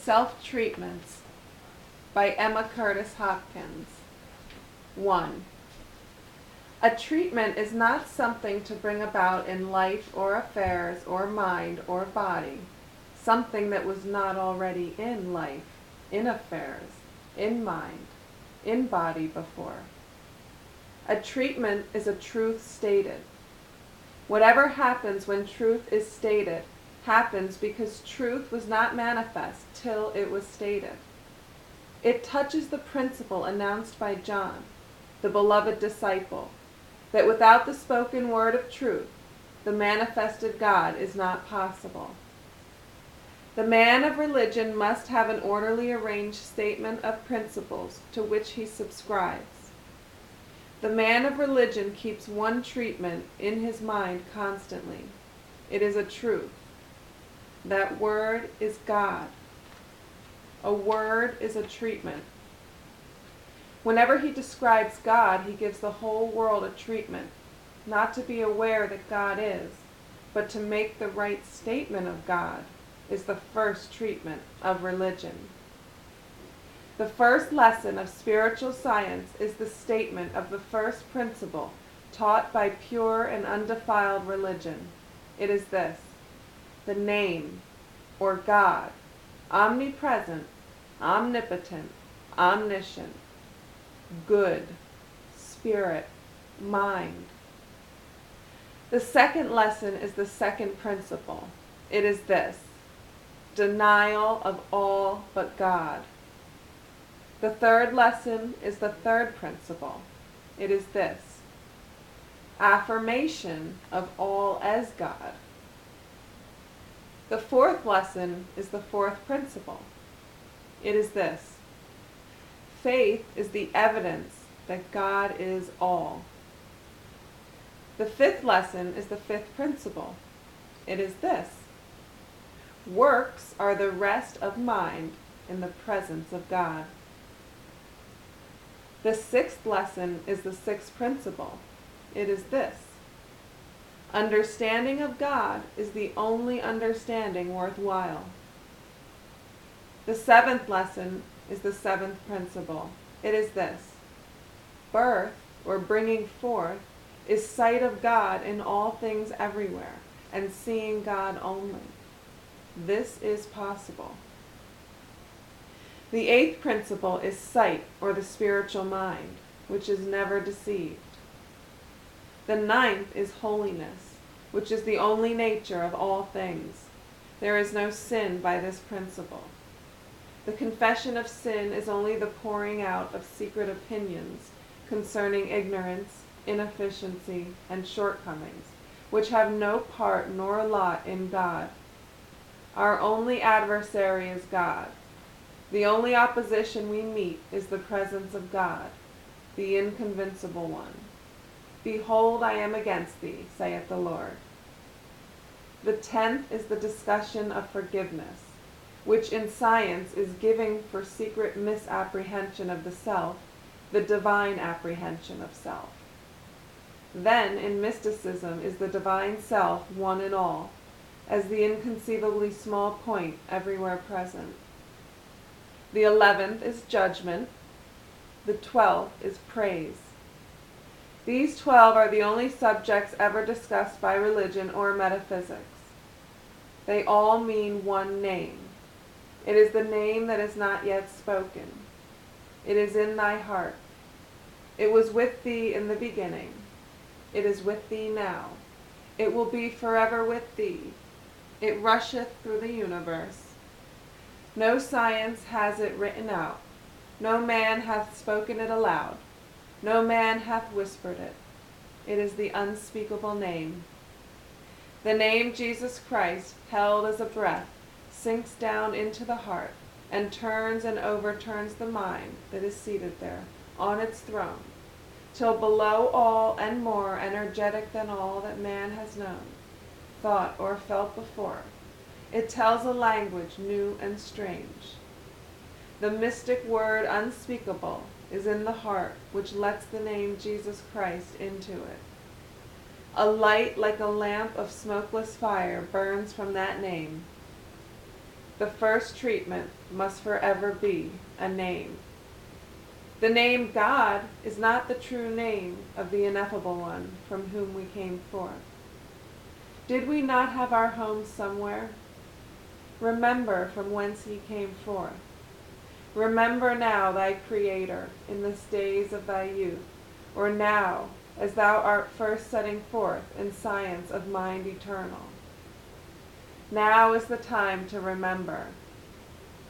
Self-Treatments by Emma Curtis Hopkins. 1. A treatment is not something to bring about in life or affairs or mind or body, something that was not already in life, in affairs, in mind, in body before. A treatment is a truth stated. Whatever happens when truth is stated happens because truth was not manifest till it was stated. It touches the principle announced by John, the beloved disciple, that without the spoken word of truth, the manifested God is not possible. The man of religion must have an orderly arranged statement of principles to which he subscribes. The man of religion keeps one treatment in his mind constantly. It is a truth. That word is God. A word is a treatment. Whenever he describes God, he gives the whole world a treatment, not to be aware that God is, but to make the right statement of God is the first treatment of religion. The first lesson of spiritual science is the statement of the first principle taught by pure and undefiled religion. It is this: the name, or God, omnipresent, omnipotent, omniscient, good, spirit, mind. The second lesson is the second principle. It is this: denial of all but God. The third lesson is the third principle. It is this: affirmation of all as God. The fourth lesson is the fourth principle. It is this: faith is the evidence that God is all. The fifth lesson is the fifth principle. It is this: works are the rest of mind in the presence of God. The sixth lesson is the sixth principle. It is this: understanding of God is the only understanding worthwhile. The seventh lesson is the seventh principle. It is this: birth, or bringing forth, is sight of God in all things everywhere, and seeing God only. This is possible. The eighth principle is sight, or the spiritual mind, which is never deceived. The ninth is holiness, which is the only nature of all things. There is no sin by this principle. The confession of sin is only the pouring out of secret opinions concerning ignorance, inefficiency, and shortcomings, which have no part nor lot in God. Our only adversary is God. The only opposition we meet is the presence of God, the inconvincible one. Behold, I am against thee, saith the Lord. The 10th is the discussion of forgiveness, which in science is giving for secret misapprehension of the self, the divine apprehension of self. Then in mysticism is the divine self one and all, as the inconceivably small point everywhere present. The 11th is judgment. The 12th is praise. These 12 are the only subjects ever discussed by religion or metaphysics. They all mean one name. It is the name that is not yet spoken. It is in thy heart. It was with thee in the beginning. It is with thee now. It will be forever with thee. It rusheth through the universe. No science has it written out. No man hath spoken it aloud. No man hath whispered it. It is the unspeakable name. The name Jesus Christ, held as a breath, sinks down into the heart and turns and overturns the mind that is seated there on its throne, till below all and more energetic than all that man has known, thought, or felt before, it tells a language new and strange. The mystic word unspeakable is in the heart, which lets the name Jesus Christ into it. A light like a lamp of smokeless fire burns from that name. The first treatment must forever be a name. The name God is not the true name of the ineffable one from whom we came forth. Did we not have our home somewhere? Remember from whence he came forth. Remember now thy Creator in this days of thy youth, or now, as thou art first setting forth in science of mind eternal. Now is the time to remember.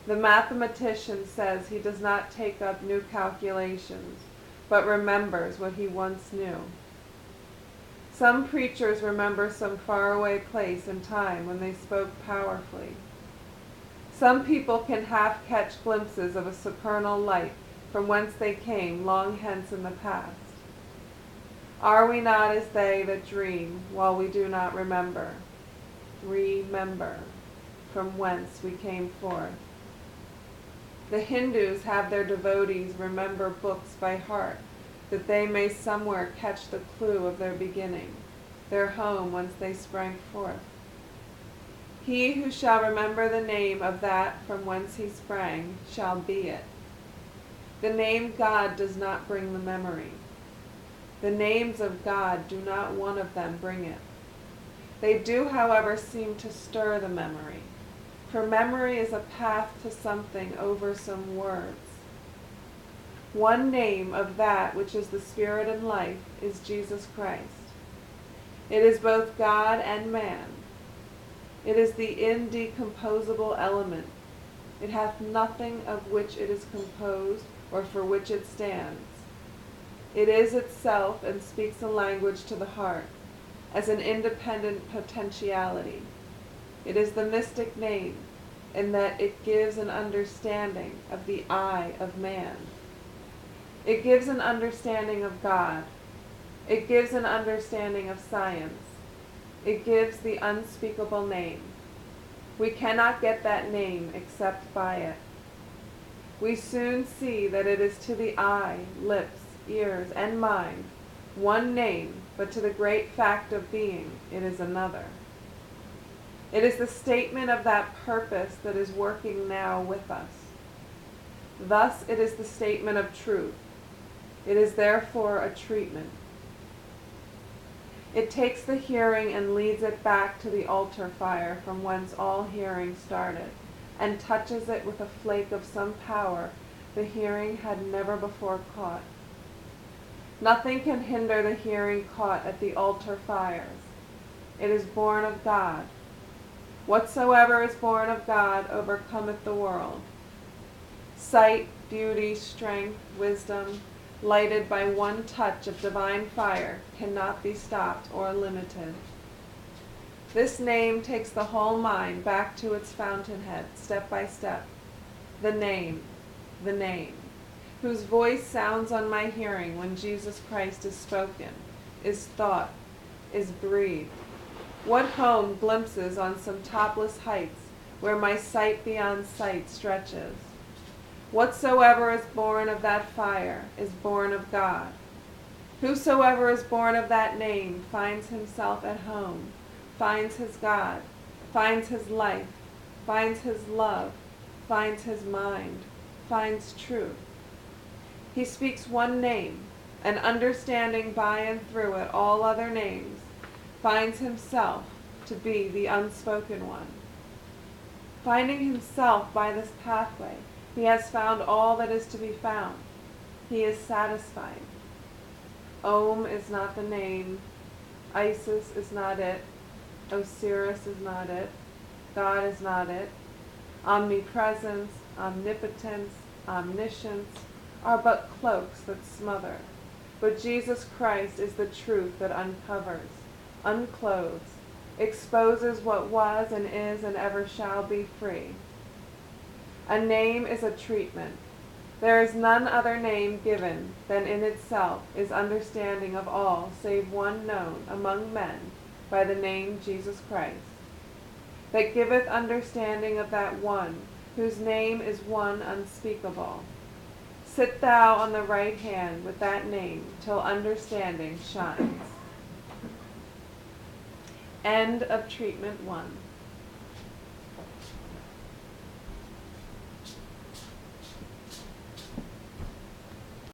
The mathematician says he does not take up new calculations, but remembers what he once knew. Some preachers remember some faraway place and time when they spoke powerfully. Some people can half catch glimpses of a supernal light from whence they came long hence in the past. Are we not as they that dream while we do not remember? Remember from whence we came forth. The Hindus have their devotees remember books by heart, that they may somewhere catch the clue of their beginning, their home whence they sprang forth. He who shall remember the name of that from whence he sprang shall be it. The name God does not bring the memory. The names of God do not one of them bring it. They do, however, seem to stir the memory, for memory is a path to something over some words. One name of that which is the Spirit and life is Jesus Christ. It is both God and man. It is the indecomposable element. It hath nothing of which it is composed or for which it stands. It is itself and speaks a language to the heart, as an independent potentiality. It is the mystic name, in that it gives an understanding of the I of man. It gives an understanding of God. It gives an understanding of science. It gives the unspeakable name. We cannot get that name except by it. We soon see that it is to the eye, lips, ears, and mind one name, but to the great fact of being it is another. It is the statement of that purpose that is working now with us. Thus it is the statement of truth. It is therefore a treatment. It takes the hearing and leads it back to the altar fire from whence all hearing started, and touches it with a flake of some power the hearing had never before caught. Nothing can hinder the hearing caught at the altar fires. It is born of God. Whatsoever is born of God overcometh the world. Sight, beauty, strength, wisdom, lighted by one touch of divine fire, cannot be stopped or limited. This name takes the whole mind back to its fountainhead, step by step. The name, whose voice sounds on my hearing when Jesus Christ is spoken, is thought, is breathed. What home glimpses on some topless heights where my sight beyond sight stretches? Whatsoever is born of that fire is born of God. Whosoever is born of that name finds himself at home, finds his God, finds his life, finds his love, finds his mind, finds truth. He speaks one name, and understanding by and through it all other names, finds himself to be the unspoken one. Finding himself by this pathway, he has found all that is to be found. He is satisfied. Om is not the name. Isis is not it. Osiris is not it. God is not it. Omnipresence, omnipotence, omniscience are but cloaks that smother. But Jesus Christ is the truth that uncovers, unclothes, exposes what was and is and ever shall be free. A name is a treatment. There is none other name given than in itself is understanding of all save one known among men by the name Jesus Christ, that giveth understanding of that one whose name is one unspeakable. Sit thou on the right hand with that name till understanding shines. End of treatment 1.